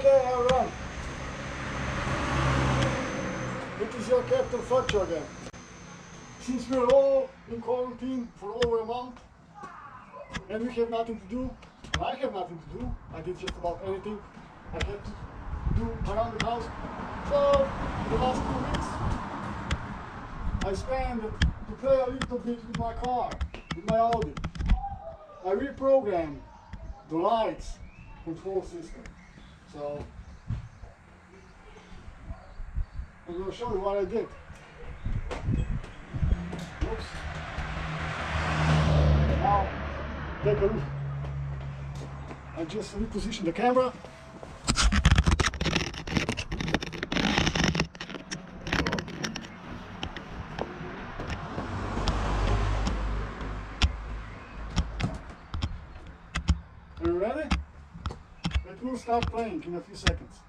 Okay, everyone. It is your Captain Fletcher again. Since we're all in quarantine for over a month and we have nothing to do, and I have nothing to do, I did just about anything I had to do around the house. So, the last 2 weeks I spent to play a little bit with my car, with my Audi. I reprogrammed the lights control system. So, I'm going to show you what I did. Oops. Now, take a look. I just repositioned the camera. Are you ready? It will start playing in a few seconds.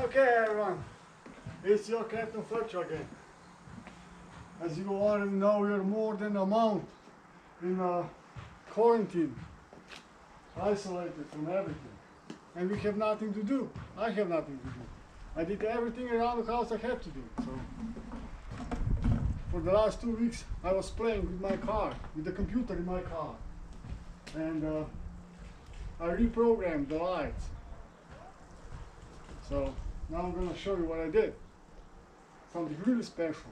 Okay, everyone, it's your Captain Fletcher again. As you already know, we are more than a month in quarantine, isolated from everything, and we have nothing to do. I have nothing to do. I did everything around the house I had to do. So, for the last 2 weeks, I was playing with my car, with the computer in my car, and I reprogrammed the lights. So, now I'm going to show you what I did. Something really special.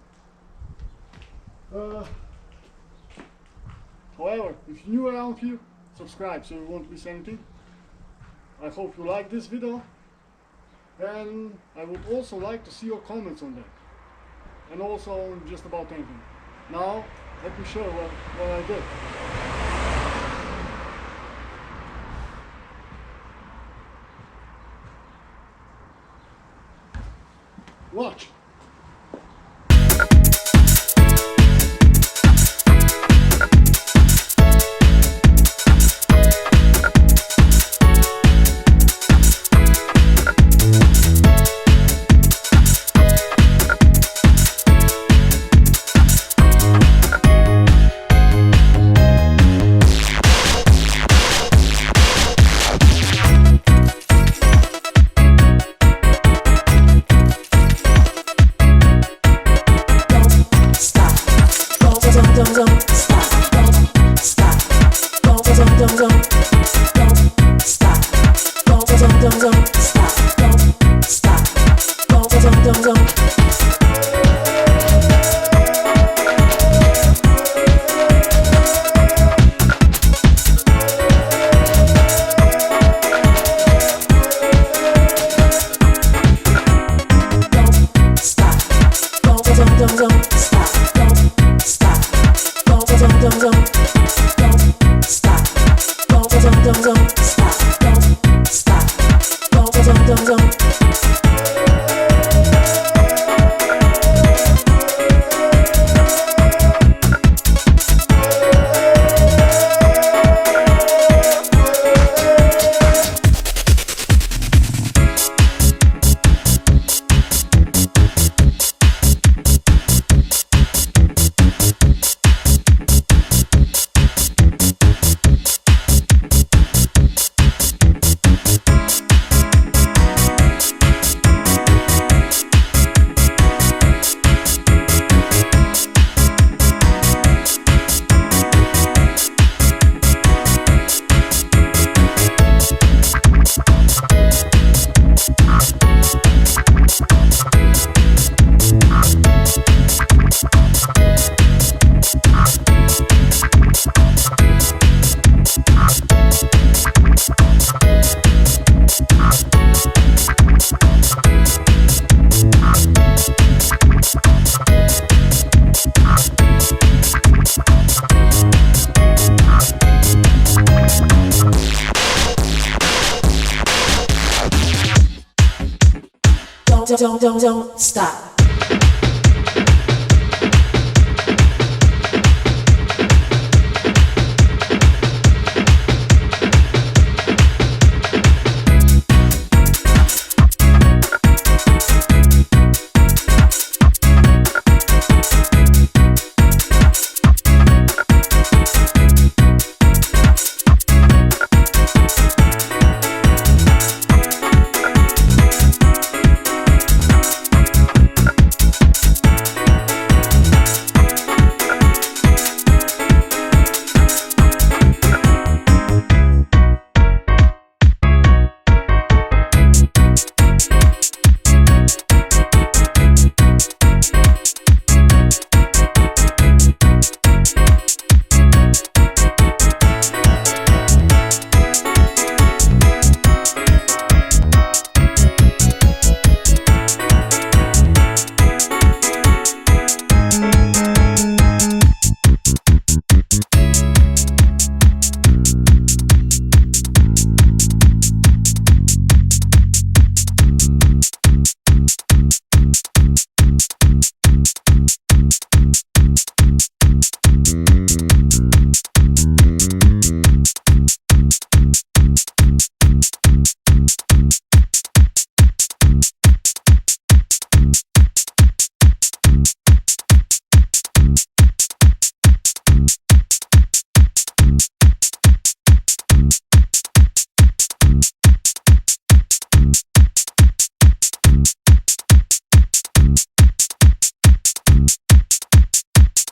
However, if you're new around here, subscribe so you won't miss anything. I hope you like this video. And I would also like to see your comments on that. And also on just about anything. Now, let me show you what I did. Watch. Don't stop.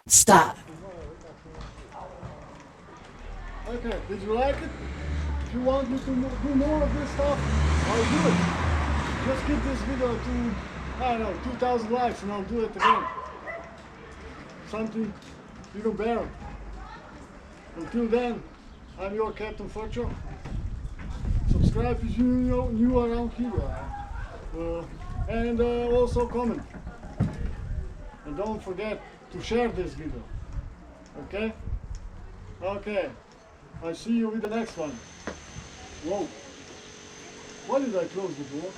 Stop. Okay, did you like it? If you want me to do more of this stuff, I'll do it. Just give this video to, I don't know, 2,000 likes and I'll do it again. Something even better. Until then, I'm your Captain Futcho. Subscribe if you're new around here. And also comment. And don't forget to share this video. Okay? Okay. I'll see you with the next one. Whoa. Why did I close the door?